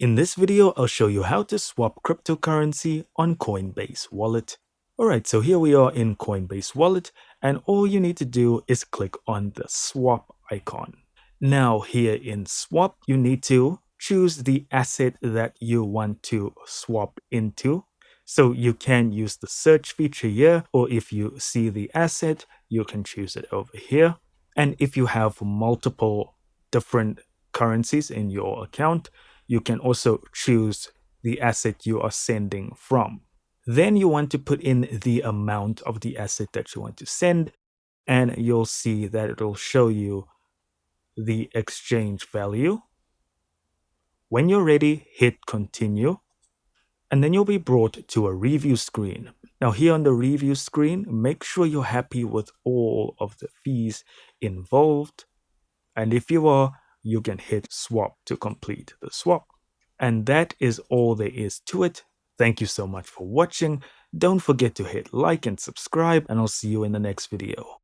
In this video, I'll show you how to swap cryptocurrency on Coinbase Wallet. Alright, so here we are in Coinbase Wallet, and all you need to do is click on the swap icon. Now here in swap, you need to choose the asset that you want to swap into. So you can use the search feature here, or if you see the asset, you can choose it over here. And if you have multiple different currencies in your account, you can also choose the asset you are sending from. Then you want to put in the amount of the asset that you want to send, and you'll see that it'll show you the exchange value. When you're ready, hit continue, and then you'll be brought to a review screen. Now here on the review screen, make sure you're happy with all of the fees involved. And if you are, you can hit swap to complete the swap. And that is all there is to it. Thank you so much for watching. Don't forget to hit like and subscribe, and I'll see you in the next video.